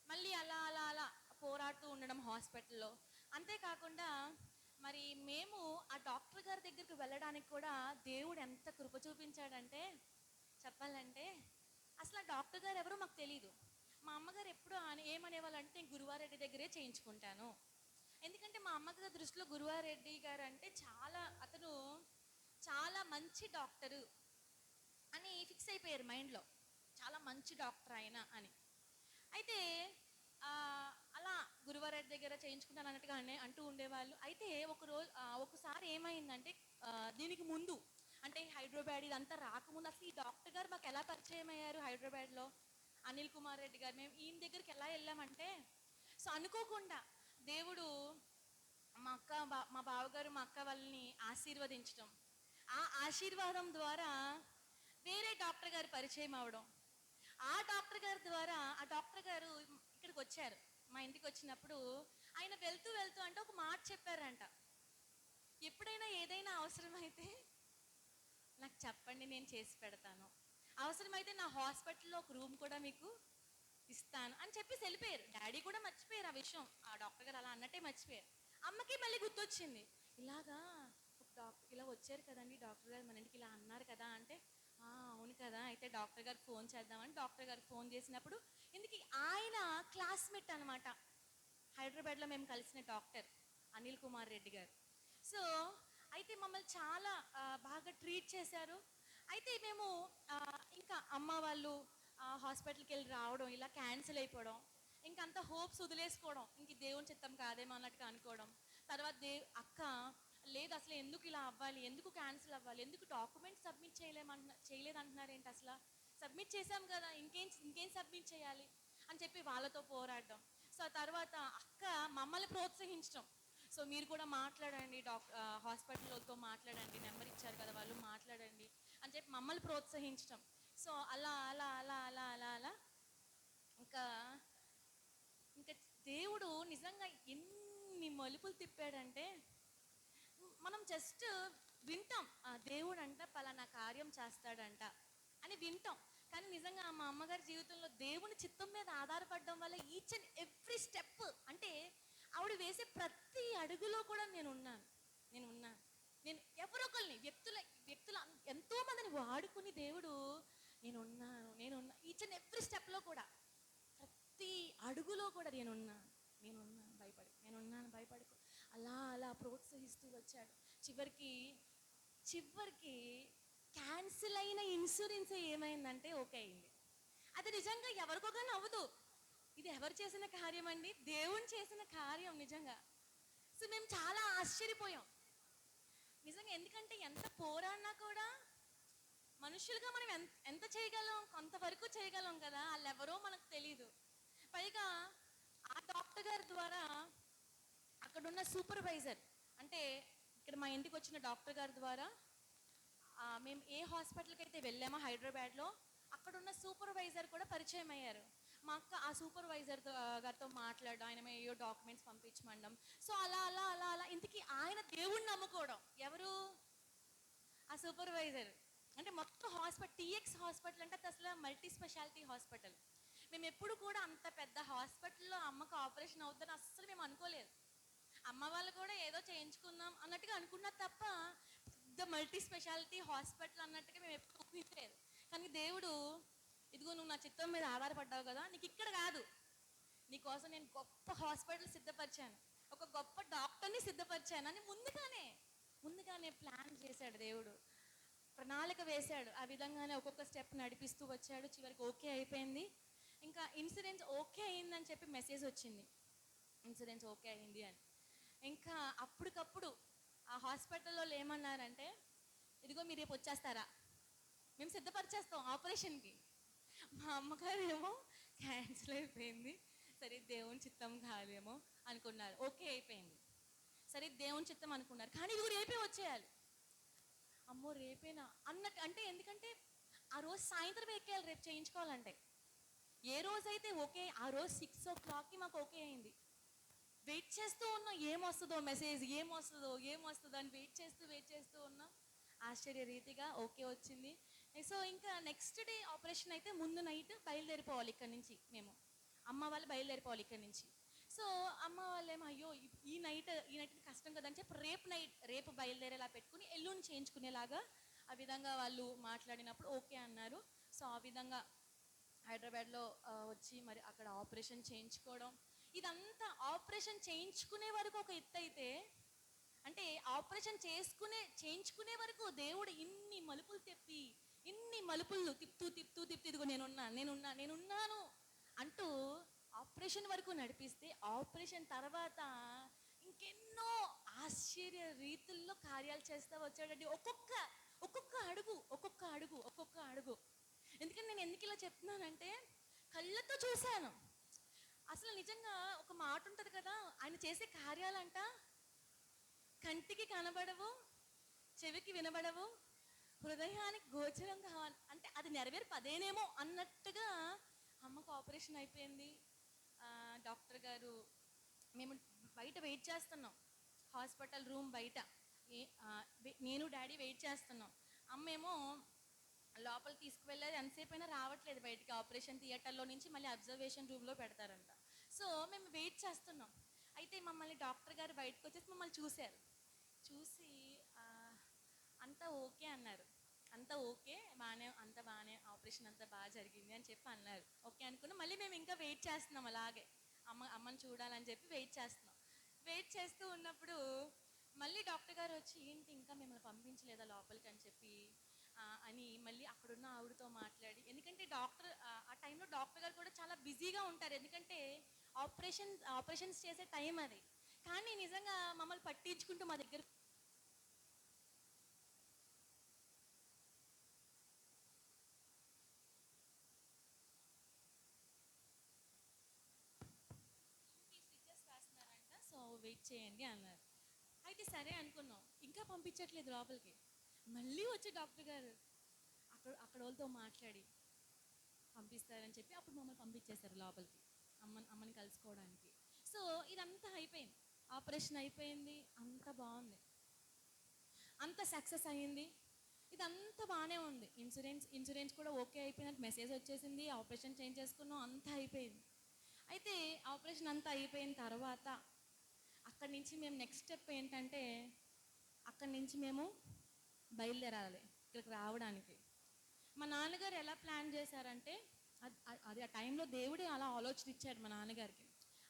మళ్ళీ అలా పోరాడుతూ ఉండడం హాస్పిటల్లో. అంతేకాకుండా మరి మేము ఆ డాక్టర్ గారి దగ్గరికి వెళ్ళడానికి కూడా దేవుడు ఎంత కృప చూపించాడంటే, చెప్పాలంటే అసలు ఆ డాక్టర్ గారు ఎవరో మాకు తెలీదు. మా అమ్మగారు ఎప్పుడు ఏమనేవాళ్ళంటే, నేను గురువారెడ్డి దగ్గరే చేయించుకుంటాను. ఎందుకంటే మా అమ్మగారి దృష్టిలో గురువారెడ్డి గారు అంటే అతను చాలా మంచి డాక్టరు అని ఫిక్స్ అయిపోయారు మైండ్లో, చాలా మంచి డాక్టర్ ఆయన అని. అయితే అలా గురువారెడ్డి దగ్గర చేయించుకుంటాను అన్నట్టుగా అంటూ ఉండేవాళ్ళు. అయితే ఒకసారి ఏమైందంటే, దీనికి ముందు అంటే హైదరాబాద్ ఇదంతా రాకముందు అసలు ఈ డాక్టర్ గారు మాకు ఎలా పరిచయం అయ్యారు హైదరాబాద్లో, అనిల్ కుమార్ రెడ్డి గారు. మేము ఈయన దగ్గరికి ఎలా వెళ్ళామంటే, సో అనుకోకుండా దేవుడు మా బావగారు మా అక్క వాళ్ళని ఆశీర్వదించడం, ఆ ఆశీర్వాదం ద్వారా వేరే డాక్టర్ గారు పరిచయం అవడం, ఆ డాక్టర్ గారి ద్వారా ఆ డాక్టర్ గారు ఇక్కడికి వచ్చారు. మా ఇంటికి వచ్చినప్పుడు ఆయన వెళ్తూ అంటే ఒక మాట చెప్పారంట, ఎప్పుడైనా ఏదైనా అవసరమైతే నాకు చెప్పండి, నేను చేసి పెడతాను, అవసరమైతే నా హాస్పిటల్లో ఒక రూమ్ కూడా మీకు ఇస్తాను అని చెప్పేసి వెళ్ళిపోయారు. డాడీ కూడా మర్చిపోయారు ఆ విషయం, ఆ డాక్టర్ గారు అలా అన్నట్టే మర్చిపోయారు. అమ్మకి మళ్ళీ గుర్తొచ్చింది, ఇలాగా ఒక ఇలా వచ్చారు కదండి డాక్టర్ గారు మన ఇంటికి, ఇలా అన్నారు కదా అంటే, అవును కదా, అయితే డాక్టర్ గారికి ఫోన్ చేద్దామని డాక్టర్ గారికి ఫోన్ చేసినప్పుడు, ఇందుకు ఆయన క్లాస్మేట్ అనమాట, హైదరాబాద్లో మేము కలిసిన డాక్టర్ అనిల్ కుమార్ రెడ్డి గారు. సో అయితే మమ్మల్ని చాలా బాగా ట్రీట్ చేశారు. అయితే మేము ఇంకా అమ్మ వాళ్ళు హాస్పిటల్కి వెళ్ళి రావడం, ఇలా క్యాన్సిల్ అయిపోవడం, ఇంకంత హోప్స్ వదిలేసుకోవడం, ఇంక దేవుని చిత్తం కాదేమో అన్నట్టుగా అనుకోవడం. తర్వాత అక్క లేదు అసలు ఎందుకు ఇలా అవ్వాలి, ఎందుకు క్యాన్సిల్ అవ్వాలి, ఎందుకు డాక్యుమెంట్స్ సబ్మిట్ చేయలేదంటున్నారు ఏంటి, అసలు సబ్మిట్ చేశాం కదా, ఇంకేం సబ్మిట్ చేయాలి అని చెప్పి వాళ్ళతో పోరాడడం. సో ఆ తర్వాత అక్క మమ్మల్ని ప్రోత్సహించడం, సో మీరు కూడా మాట్లాడండి, హాస్పిటల్తో మాట్లాడండి, నెంబర్ ఇచ్చారు కదా వాళ్ళు మాట్లాడండి అని చెప్పి మమ్మల్ని ప్రోత్సహించడం. సో అలా ఇంకా ఇంకా దేవుడు నిజంగా ఎన్ని మలుపులు తిప్పాడంటే మనం జస్ట్ వింటాం, ఆ దేవుడు అంట పలానా కార్యం చేస్తాడంట అని వింటాం. కానీ నిజంగా మా అమ్మగారి జీవితంలో దేవుని చిత్తం మీద ఆధారపడడం వల్ల ఈచ్ అండ్ ఎవ్రీ స్టెప్, అంటే ఆవిడ వేసే ప్రతి అడుగులో కూడా నేను ఉన్నాను. నేను ఎవరో ఒకరిని వ్యక్తుల ఎంతో మందిని వాడుకుని దేవుడు నేనున్నా ఈచ్ అండ్ ఎవ్రీ స్టెప్లో కూడా, ప్రతి అడుగులో కూడా నేనున్నాను భయపడకు అలా అలా ప్రోత్సహిస్తూ వచ్చాడు. చివరికి క్యాన్సిల్ అయిన ఇన్సూరెన్స్ ఏమైందంటే ఓకే అయింది. అది నిజంగా ఎవరికో కానీ అవ్వదు. ఇది ఎవరు చేసిన కార్యం అండి? దేవుని చేసిన కార్యం నిజంగా. సో మేము చాలా ఆశ్చర్యపోయాం నిజంగా. ఎందుకంటే ఎంత పోరాడినా కూడా మనుషులుగా మనం ఎంత చేయగలం, కొంతవరకు చేయగలం కదా, వాళ్ళు ఎవరో మనకు తెలీదు. పైగా ఆ డాక్టర్ గారి ద్వారా అక్కడున్న సూపర్వైజర్, అంటే ఇక్కడ మా ఇంటికి వచ్చిన డాక్టర్ గారి ద్వారా మేము ఏ హాస్పిటల్కి అయితే వెళ్ళామో హైదరాబాద్లో, అక్కడున్న సూపర్వైజర్ కూడా పరిచయం అయ్యారు. మా అక్క ఆ సూపర్వైజర్ గారితో మాట్లాడడం, ఆయన ఏయో డాక్యుమెంట్స్ పంపించమండం. సో అలా అలా అలా అలా ఇంతకీ ఆయన దేవుణ్ణి నమ్ముకోవడం. ఎవరు? ఆ సూపర్వైజర్. అంటే మొత్తం హాస్పిటల్, టీఎక్స్ హాస్పిటల్ అంటే అసలు మల్టీ స్పెషాలిటీ హాస్పిటల్. మేము ఎప్పుడు కూడా అంత పెద్ద హాస్పిటల్లో అమ్మకు ఆపరేషన్ అవుతుందని అస్సలు మేము అనుకోలేదు. అమ్మ వాళ్ళు కూడా ఏదో చేయించుకుందాం అన్నట్టుగా అనుకున్నారు తప్ప ద మల్టీ స్పెషాలిటీ హాస్పిటల్ అన్నట్టుగా మేము ఎప్పుడు ఊహించలేదు. కానీ దేవుడు, ఇదిగో నువ్వు నా చిత్తం మీద ఆధారపడ్డావు కదా, నీకు ఇక్కడ కాదు, నీకోసం నేను గొప్ప హాస్పిటల్ సిద్ధపరిచాను, ఒక గొప్ప డాక్టర్ని సిద్ధపరిచాను అని ముందుగానే ప్లాన్ చేశాడు దేవుడు, ప్రణాళిక వేశాడు. ఆ విధంగానే ఒక్కొక్క స్టెప్ నడిపిస్తూ వచ్చాడు. చివరికి ఓకే అయిపోయింది. ఇంకా ఇన్సూరెన్స్ ఓకే అయిందని చెప్పి మెసేజ్ వచ్చింది, ఇన్సూరెన్స్ ఓకే అయింది అని. ఇంకా అప్పటికప్పుడు ఆ హాస్పిటల్లో ఏమన్నారంటే, ఇదిగో మీరు రేపు వచ్చేస్తారా, మేము సిద్ధపరిచేస్తాం ఆపరేషన్కి. మా అమ్మగారు ఏమో క్యాన్సిల్ అయిపోయింది, సరే దేవుని చిత్తం కాదేమో అనుకున్నారు. ఓకే అయిపోయింది, సరే దేవుని చిత్తం అనుకున్నారు. కానీ ఇది రేపే వచ్చేయాలి. అమ్మో రేపేనా అన్నట్టు, అంటే ఎందుకంటే ఆ రోజు సాయంత్రం ఎక్కేయాలి రేపు చేయించుకోవాలంటే. ఏ రోజైతే ఓకే, ఆ రోజు 6 o'clockకి మాకు ఓకే అయింది. వెయిట్ చేస్తూ ఉన్నాం, ఏమొస్తుందో మెసేజ్, ఏమొస్తుందో అని వెయిట్ చేస్తూ ఉన్నాం. ఆశ్చర్య రీతిగా ఓకే వచ్చింది. సో ఇంకా నెక్స్ట్ డే ఆపరేషన్ అయితే ముందు నైట్ బయలుదేరిపోవాలి ఇక్కడ నుంచి, మేము అమ్మ వాళ్ళు బయలుదేరిపోవాలి ఇక్కడ నుంచి. సో అమ్మ వాళ్ళేమో అయ్యో ఈ నైట్ కష్టం కదని చెప్పి రేపు బయలుదేరేలా పెట్టుకుని ఎల్లుండి చేయించుకునేలాగా ఆ విధంగా వాళ్ళు మాట్లాడినప్పుడు ఓకే అన్నారు. సో ఆ విధంగా హైదరాబాద్లో వచ్చి మరి అక్కడ ఆపరేషన్ చేయించుకోవడం, ఇదంతా ఆపరేషన్ చేయించుకునే వరకు ఒక ఎత్తు అయితే, అంటే ఆపరేషన్ చేయించుకునే వరకు దేవుడు ఇన్ని మలుపులు తిప్పుతూ ఇదిగో నేనున్నాను అంటూ ఆపరేషన్ వరకు నడిపిస్తే, ఆపరేషన్ తర్వాత ఇంకెన్నో ఆశ్చర్య రీతుల్లో కార్యాలు చేస్తూ వచ్చాడండి. ఒక్కొక్క అడుగు. ఎందుకంటే నేను ఎందుకు ఇలా చెప్తున్నానంటే, కళ్ళతో చూశాను. అసలు నిజంగా ఒక మాట ఉంటుంది కదా, ఆయన చేసే కార్యాలంట కంటికి కనబడవు, చెవికి వినబడవు, హృదయానికి గోచరం కావాలి, అంటే అది నెరవేర్పు అదేనేమో అన్నట్టుగా అమ్మకు ఆపరేషన్ అయిపోయింది. డాక్టర్ గారు, మేము బయట వెయిట్ చేస్తున్నాం, హాస్పిటల్ రూమ్ బయట నేను డాడీ వెయిట్ చేస్తున్నాం. అమ్మేమో లోపల తీసుకువెళ్ళేది, ఎంతసేపు అయినా రావట్లేదు బయటికి. ఆపరేషన్ థియేటర్లో నుంచి మళ్ళీ అబ్జర్వేషన్ రూమ్లో పెడతారంట. సో మేము వెయిట్ చేస్తున్నాం. అయితే మమ్మల్ని డాక్టర్ గారు బయటకు వచ్చేసి మమ్మల్ని చూసి అంతా ఓకే అన్నారు. అంతా ఓకే, బాగానే ఆపరేషన్ అంతా బాగా జరిగింది అని చెప్పి అన్నారు. ఓకే అనుకున్నాం. మళ్ళీ మేము ఇంకా వెయిట్ చేస్తున్నాం, అలాగే అమ్మని చూడాలని చెప్పి వెయిట్ చేస్తున్నాం. వెయిట్ చేస్తూ ఉన్నప్పుడు మళ్ళీ డాక్టర్ గారు వచ్చి, ఏంటి ఇంకా మిమ్మల్ని పంపించలేదా లోపలికి అని చెప్పి అని మళ్ళీ అక్కడున్న ఆవిడతో మాట్లాడి, ఎందుకంటే ఆ టైంలో డాక్టర్ గారు కూడా చాలా బిజీగా ఉంటారు, ఎందుకంటే ఆపరేషన్స్ చేసే టైం అది. కానీ నిజంగా మమ్మల్ని పట్టించుకుంటూ మా దగ్గర స్టిచెస్ వేస్తున్నారంట, సో వెయిట్ చేయండి అన్నారు. అయితే సరే అనుకున్నాం. ఇంకా పంపించట్లేదు లోపలికి. మళ్ళీ వచ్చి డాక్టర్ గారు అక్కడ వాళ్ళతో మాట్లాడి, పంపిస్తారని చెప్పి అప్పుడు మమ్మల్ని పంపించేశారు లోపలికి, అమ్మని కలుసుకోవడానికి. సో ఇదంతా అయిపోయింది, ఆపరేషన్ అయిపోయింది, అంత బాగుంది, అంత సక్సెస్ అయ్యింది, ఇదంతా బాగానే ఉంది. ఇన్సూరెన్స్ కూడా ఓకే అయిపోయినట్టు మెసేజ్ వచ్చేసింది, ఆపరేషన్ చేంజ్ చేసుకున్నాం, అంతా అయిపోయింది. అయితే ఆపరేషన్ అంతా అయిపోయిన తర్వాత అక్కడి నుంచి మేము నెక్స్ట్ స్టెప్ ఏంటంటే, అక్కడి నుంచి మేము బయలుదేరాలి ఇక్కడికి రావడానికి. మా నాన్నగారు ఎలా ప్లాన్ చేశారంటే, అది ఆ టైంలో దేవుడే అలా ఆలోచన ఇచ్చాడు మా నాన్నగారికి.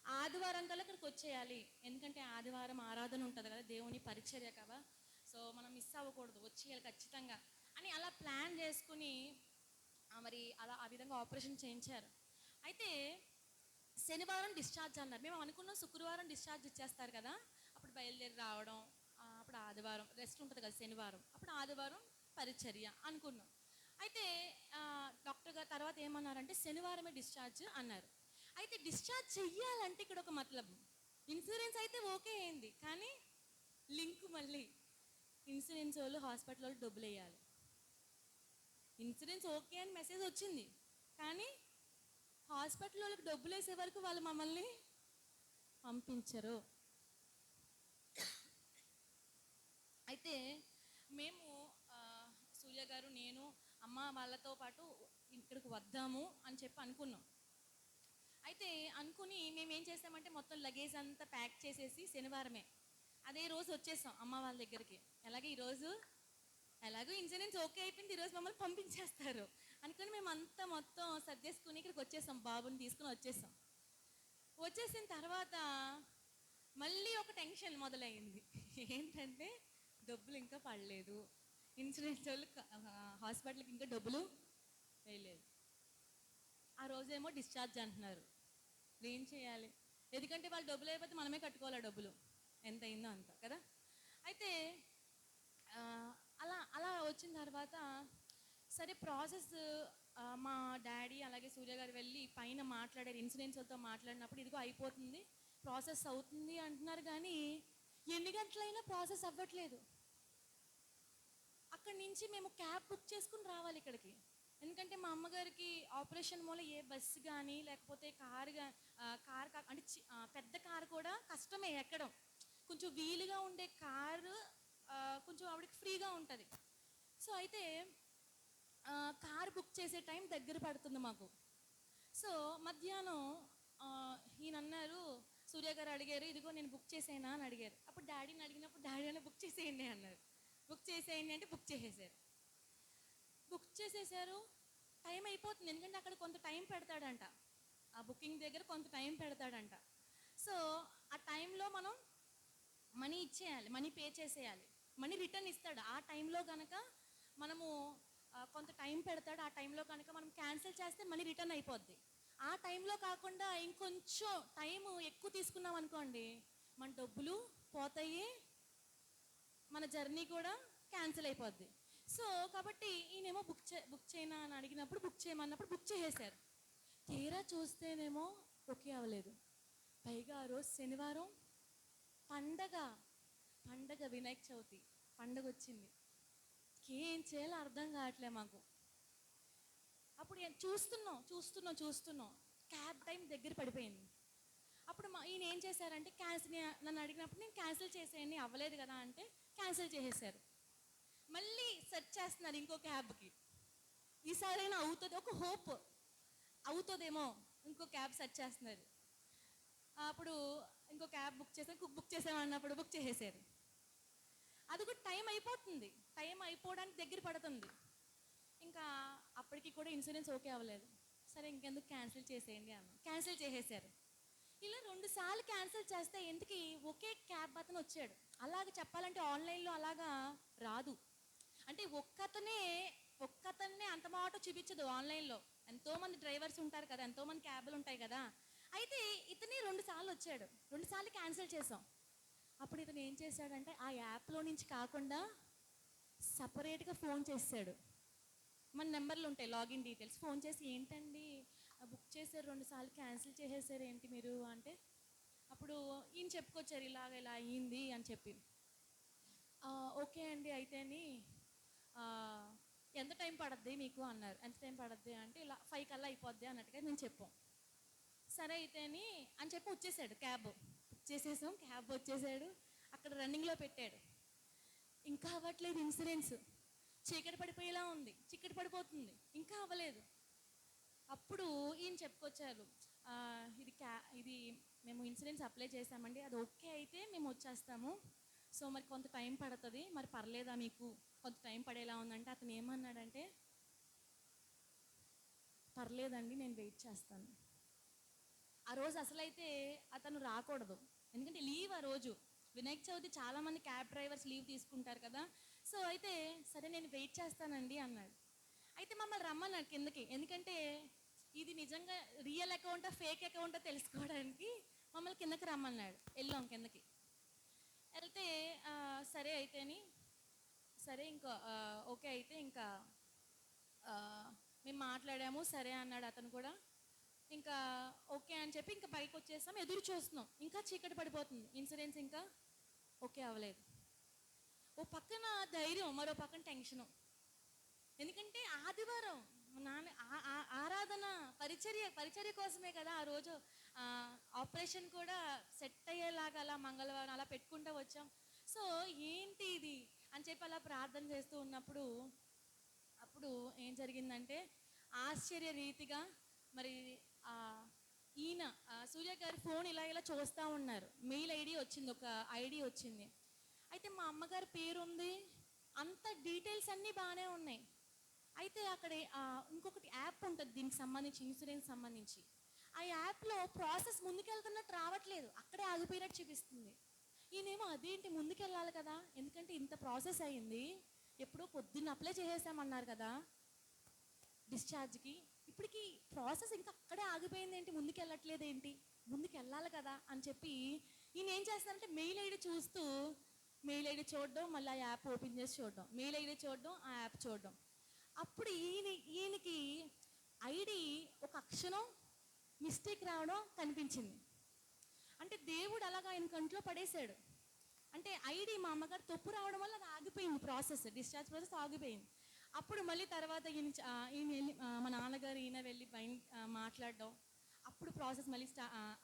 ఆదివారం కల్లా ఇక్కడికి వచ్చేయాలి, ఎందుకంటే ఆదివారం ఆరాధన ఉంటుంది కదా, దేవుని పరిచర్య కదా, సో మనం మిస్ అవ్వకూడదు, వచ్చేయాలి ఖచ్చితంగా అని అలా ప్లాన్ చేసుకుని మరి అలా ఆ విధంగా ఆపరేషన్ చేయించారు. అయితే శనివారం డిశ్చార్జ్ అన్నారు. మేము అనుకున్నాం శుక్రవారం డిశ్చార్జ్ ఇచ్చేస్తారు కదా, అప్పుడు బయలుదేరి రావడం, అప్పుడు ఆదివారం రెస్ట్ ఉంటుంది కదా శనివారం, అప్పుడు ఆదివారం పరిచర్య అనుకున్నాం. అయితే డాక్టర్ గారు తర్వాత ఏమన్నారంటే శనివారమే డిశ్చార్జ్ అన్నారు. అయితే డిశ్చార్జ్ చెయ్యాలంటే ఇక్కడ ఒక మతలబ్, ఇన్సూరెన్స్ అయితే ఓకే అయింది, కానీ లింక్ మళ్ళీ ఇన్సూరెన్స్ వాళ్ళు హాస్పిటల్ వాళ్ళు డబ్బులు వేయాలి. ఇన్సూరెన్స్ ఓకే అని మెసేజ్ వచ్చింది, కానీ హాస్పిటల్ వాళ్ళకి డబ్బులు వేసే వరకు వాళ్ళు మమ్మల్ని పంపించరు. అయితే మేము సూర్య గారు, నేను, అమ్మ వాళ్ళతో పాటు ఇక్కడికి వద్దాము అని చెప్పి అనుకున్నాం. అయితే అనుకుని మేము ఏం చేసామంటే మొత్తం లగేజ్ అంతా ప్యాక్ చేసేసి శనివారమే అదే రోజు వచ్చేసాం అమ్మ వాళ్ళ దగ్గరికి. అలాగే ఈరోజు ఎలాగో ఇన్సూరెన్స్ ఓకే అయిపోయింది, ఈరోజు మమ్మల్ని పంపించేస్తారు అనుకుని మేము అంతా మొత్తం సర్దేసుకుని ఇక్కడికి వచ్చేసాం, బాబుని తీసుకుని వచ్చేసాం. వచ్చేసిన తర్వాత మళ్ళీ ఒక టెన్షన్ మొదలైంది, ఏంటంటే డబ్బులు ఇంకా పడలేదు, ఇన్సూరెన్స్ వాళ్ళు హాస్పిటల్కి ఇంకా డబ్బులు వేయలేదు. ఆ రోజేమో డిశ్చార్జ్ అంటున్నారు, ఏం చేయాలి, ఎందుకంటే వాళ్ళు డబ్బులు అయిపోతే మనమే కట్టుకోవాలి ఆ డబ్బులు, ఎంత అయిందో అంత కదా. అయితే అలా అలా వచ్చిన తర్వాత సరే ప్రాసెస్, మా డాడీ అలాగే సూర్య గారు వెళ్ళి పైన మాట్లాడారు, ఇన్సూరెన్స్ వాళ్ళతో మాట్లాడినప్పుడు ఇదిగో అయిపోతుంది, ప్రాసెస్ అవుతుంది అంటున్నారు, కానీ ఎన్ని గంటలైనా ప్రాసెస్ అవ్వట్లేదు. అక్కడి నుంచి మేము క్యాబ్ బుక్ చేసుకుని రావాలి ఇక్కడికి, ఎందుకంటే మా అమ్మగారికి ఆపరేషన్ మూల ఏ బస్సు కానీ లేకపోతే కారు అంటే పెద్ద కారు కూడా కష్టమే ఎక్కడం, కొంచెం వీలుగా ఉండే కారు కొంచెం ఆవిడకి ఫ్రీగా ఉంటుంది. సో అయితే కార్ బుక్ చేసే టైం దగ్గర పడుతుంది మాకు. సో మధ్యాహ్నం ఈయన అన్నారు, సూర్య గారు అడిగారు, ఇదిగో నేను బుక్ చేసేనా అని అడిగారు. అప్పుడు డాడీని అడిగినప్పుడు డాడీ అన్న బుక్ చేసేయండి అన్నారు. బుక్ చేసేయండి అంటే బుక్ చేసేసారు. బుక్ చేసేసారు, టైం అయిపోతుంది, ఎందుకంటే అక్కడ కొంత టైం పెడతాడంట, ఆ బుకింగ్ దగ్గర కొంత టైం పెడతాడంట. సో ఆ టైంలో మనం మనీ ఇచ్చేయాలి, మనీ పే చేసేయాలి, మనీ రిటర్న్ ఇస్తాడు. ఆ టైంలో కనుక మనము కొంత టైం పెడతాడు, ఆ టైంలో కనుక మనం క్యాన్సిల్ చేస్తే మనీ రిటర్న్ అయిపోద్ది. ఆ టైంలో కాకుండా ఇంకొంచెం టైం ఎక్కువ తీసుకున్నాం అనుకోండి, మన డబ్బులు పోతాయి, మన జర్నీ కూడా క్యాన్సిల్ అయిపోద్ది. సో కాబట్టి ఈయనేమో బుక్ చేయనా అని అడిగినప్పుడు బుక్ చేయమన్నప్పుడు బుక్ చేసేసారు. తీరా చూస్తేనేమో ఓకే అవ్వలేదు. పైగా ఆ రోజు శనివారం పండగ వినాయక చవితి పండగ వచ్చింది. ఏం చేయాలో అర్థం కావట్లే మాకు. అప్పుడు చూస్తున్నాం క్యాబ్ టైం దగ్గర పడిపోయింది. అప్పుడు ఈయన ఏం చేశారంటే నన్ను అడిగినప్పుడు నేను క్యాన్సిల్ చేసేయండి, అవ్వలేదు కదా అంటే క్యాన్సిల్ చేసేసారు. మళ్ళీ సెర్చ్ చేస్తున్నారు ఇంకో క్యాబ్కి, ఈసారైనా అవుతుంది, ఒక హోప్ అవుతుందేమో, ఇంకో క్యాబ్ సెర్చ్ చేస్తున్నారు. అప్పుడు ఇంకో క్యాబ్ బుక్ చేసామన్నప్పుడు బుక్ చేసేసారు. అది కూడా టైం అయిపోతుంది, టైం అయిపోవడానికి దగ్గర పడుతుంది. ఇంకా అప్పటికి కూడా ఇన్సూరెన్స్ ఓకే అవ్వలేదు. సరే ఇంకెందుకు క్యాన్సిల్ చేసేయండి అన్న, క్యాన్సిల్ చేసేసారు. ఇలా 2 సార్లు క్యాన్సిల్ చేస్తే ఎందుకు ఒకే క్యాబ్ అతను వచ్చాడు. అలాగే చెప్పాలంటే ఆన్లైన్లో అలాగా రాదు, అంటే ఒక్కతన్నే అంత మాట చూపించదు ఆన్లైన్లో. ఎంతోమంది డ్రైవర్స్ ఉంటారు కదా, ఎంతోమంది క్యాబ్లు ఉంటాయి కదా. అయితే ఇతనే 2 సార్లు వచ్చాడు, 2 సార్లు క్యాన్సిల్ చేసాం. అప్పుడు ఇతను ఏం చేశాడంటే ఆ యాప్లో నుంచి కాకుండా సపరేట్గా ఫోన్ చేశాడు. మన నెంబర్లు ఉంటాయి, లాగిన్ డీటెయిల్స్, ఫోన్ చేసి ఏంటండి బుక్ చేశారు 2 సార్లు క్యాన్సిల్ చేసేసారు ఏంటి మీరు అంటే, అప్పుడు ఈయన చెప్పుకొచ్చారు ఇలా అయ్యింది అని చెప్పి. ఓకే అండి అయితేని ఎంత టైం పడద్ది మీకు అన్నారు. ఎంత టైం పడద్ది అంటే ఇలా 5 కల్లా అయిపోద్ది అన్నట్టుగా మేము చెప్పాం. సరే అయితేని అని చెప్పి వచ్చేసాడు క్యాబ్. బుక్ చేసేసాం, క్యాబ్ వచ్చేసాడు, అక్కడ రన్నింగ్లో పెట్టాడు. ఇంకా అవ్వట్లేదు ఇన్సూరెన్స్, చీకటి పడిపోయేలా ఉంది, చీకటి పడిపోతుంది, ఇంకా అవ్వలేదు. అప్పుడు ఈయన చెప్పుకొచ్చారు, "ఆ, ఇది మేము ఇన్సూరెన్స్ అప్లై చేసామండి, అది ఓకే అయితే మేము వచ్చేస్తాము. సో మరి కొంత టైం పడుతుంది, మరి పర్లేదా మీకు, కొంత టైం పడేలా ఉందంటే." అతను ఏమన్నాడంటే, "పర్లేదండి, నేను వెయిట్ చేస్తాను." ఆ రోజు అసలైతే అతను రాకూడదు, ఎందుకంటే లీవ్ ఆ రోజు వినాయక చవితి, చాలామంది క్యాబ్ డ్రైవర్స్ లీవ్ తీసుకుంటారు కదా. సో అయితే సరే నేను వెయిట్ చేస్తానండి అన్నాడు. అయితే మమ్మల్ని రమ్మన్నాడు కిందకి, ఎందుకంటే ఇది నిజంగా రియల్ అకౌంటా ఫేక్ అకౌంటా తెలుసుకోవడానికి మమ్మల్ని కిందకి రమ్మన్నాడు. వెళ్ళాం కిందకి. వెళ్తే సరే అయితేని, సరే ఇంకా ఓకే అయితే ఇంకా మేము మాట్లాడాము, సరే అన్నాడు అతను కూడా. ఇంకా ఓకే అని చెప్పి ఇంకా పైకి వచ్చేస్తాం, ఎదురు చూస్తున్నాం. ఇంకా చీకటి పడిపోతుంది, ఇన్సూరెన్స్ ఇంకా ఓకే అవ్వలేదు. ఓ పక్కన ధైర్యం, మరో పక్కన టెన్షను. ఎందుకంటే ఆదివారం నాన్న ఆరాధన పరిచర్య కోసమే కదా ఆ రోజు. ఆపరేషన్ కూడా సెట్ అయ్యేలాగా అలా మంగళవారం అలా పెట్టుకుంటూ వచ్చాం. సో ఏంటి ఇది అని చెప్పి అలా ప్రార్థన చేస్తూ ఉన్నప్పుడు అప్పుడు ఏం జరిగిందంటే, ఆశ్చర్య రీతిగా మరి ఈయన సూర్య గారి ఫోన్ ఇలా ఇలా చూస్తూ ఉన్నారు. మెయిల్ ఐడి వచ్చింది, ఒక ఐడి వచ్చింది. అయితే మా అమ్మగారి పేరు ఉంది, అంత డీటెయిల్స్ అన్నీ బాగానే ఉన్నాయి. అయితే అక్కడ ఇంకొకటి యాప్ ఉంటుంది దీనికి సంబంధించి, ఇన్సూరెన్స్ సంబంధించి. ఆ యాప్లో ప్రాసెస్ ముందుకెళ్తున్నట్టు రావట్లేదు, అక్కడే ఆగిపోయినట్టు చూపిస్తుంది. ఈయనేమో అదేంటి ముందుకెళ్ళాలి కదా, ఎందుకంటే ఇంత ప్రాసెస్ అయ్యింది, ఎప్పుడో పొద్దున్న అప్లై చేసేసామన్నారు కదా డిశ్చార్జ్కి, ఇప్పటికి ప్రాసెస్ ఇంకా అక్కడే ఆగిపోయింది ఏంటి, ముందుకు వెళ్ళట్లేదు ఏంటి, ముందుకు వెళ్ళాలి కదా అని చెప్పి ఈయన ఏం చేస్తారంటే మెయిల్ ఐడి చూస్తూ, మెయిల్ ఐడి చూడడం, మళ్ళీ ఆ యాప్ ఓపెన్ చేసి చూడడం, మెయిల్ ఐడి చూడడం, ఆ యాప్ చూడడం. అప్పుడు ఈయనకి ఐడి ఒక అక్షరం మిస్టేక్ రావడం కనిపించింది. అంటే దేవుడు అలాగా ఆయన కంట్లో పడేశాడు. అంటే ఐడి మా అమ్మగారు తప్పు రావడం వల్ల అది ఆగిపోయింది, ప్రాసెస్, డిశ్చార్జ్ ప్రాసెస్ ఆగిపోయింది. అప్పుడు మళ్ళీ తర్వాత ఈయన వెళ్ళి మా నాన్నగారు ఈయన వెళ్ళి మాట్లాడడం, అప్పుడు ప్రాసెస్ మళ్ళీ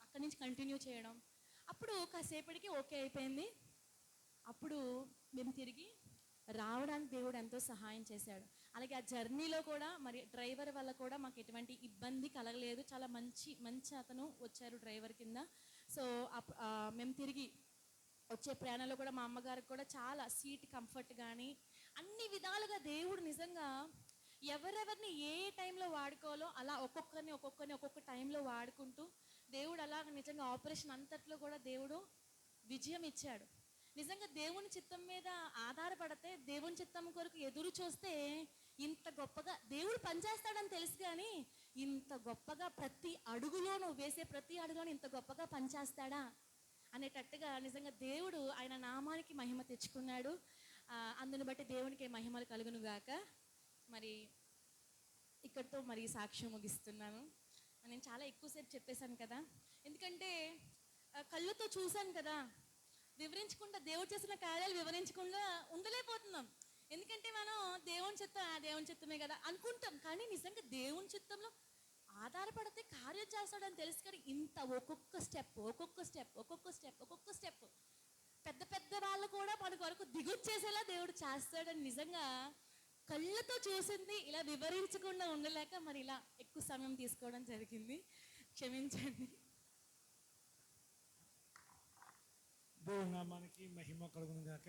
అక్కడి నుంచి కంటిన్యూ చేయడం. అప్పుడు కాసేపటికి ఓకే అయిపోయింది. అప్పుడు మేము తిరిగి రావడానికి దేవుడు ఎంతో సహాయం చేశాడు. అలాగే ఆ జర్నీలో కూడా మరి డ్రైవర్ వల్ల కూడా మాకు ఎటువంటి ఇబ్బంది కలగలేదు, చాలా మంచి అతను వచ్చారు డ్రైవర్ కింద. సో మేము తిరిగి వచ్చే ప్రయాణంలో కూడా మా అమ్మగారికి కూడా చాలా సీట్ కంఫర్ట్ కానీ అన్ని విధాలుగా దేవుడు నిజంగా ఎవరెవరిని ఏ టైంలో వాడుకోవాలో అలా ఒక్కొక్కరిని ఒక్కొక్క టైంలో వాడుకుంటూ దేవుడు అలా నిజంగా ఆపరేషన్ అంతట్లో కూడా దేవుడు విజయం ఇచ్చాడు. నిజంగా దేవుని చిత్తం మీద ఆధారపడితే, దేవుని చిత్తం కొరకు ఎదురు చూస్తే ఇంత గొప్పగా దేవుడు పనిచేస్తాడని తెలుసు, కానీ ఇంత గొప్పగా ప్రతి అడుగులోనూ వేసే ప్రతి అడుగులోనూ ఇంత గొప్పగా పనిచేస్తాడా అనేటట్టుగా నిజంగా దేవుడు ఆయన నామానికి మహిమ తెచ్చుకున్నాడు. అందుని బట్టి దేవునికి మహిమలు కలుగును గాక. మరి ఇక్కడితో మరి సాక్ష్యం ముగిస్తున్నాను. నేను చాలా ఎక్కువసేపు చెప్పేశాను కదా, ఎందుకంటే కళ్ళతో చూశాను కదా, వివరించకుండా దేవుడు చేసిన కార్యాలు వివరించకుండా ఉండలేకపోతున్నాం. ఎందుకంటే మనం దేవుని చిత్తమే కదా అనుకుంటాం, కానీ నిజంగా దేవుని చిత్తంలో ఆధారపడితే కార్యం చేస్తాడని తెలుసు. కానీ ఇంత ఒక్కొక్క స్టెప్ పెద్ద వాళ్ళు కూడా మన కొరకు దిగొచ్చేసేలా దేవుడు చేస్తాడని నిజంగా కళ్ళతో చూసింది ఇలా వివరించకుండా ఉండలేక మరి ఇలా ఎక్కువ సమయం తీసుకోవడం జరిగింది, క్షమించండి. దేవుని నామానికి మహిమ కలుగును గాక.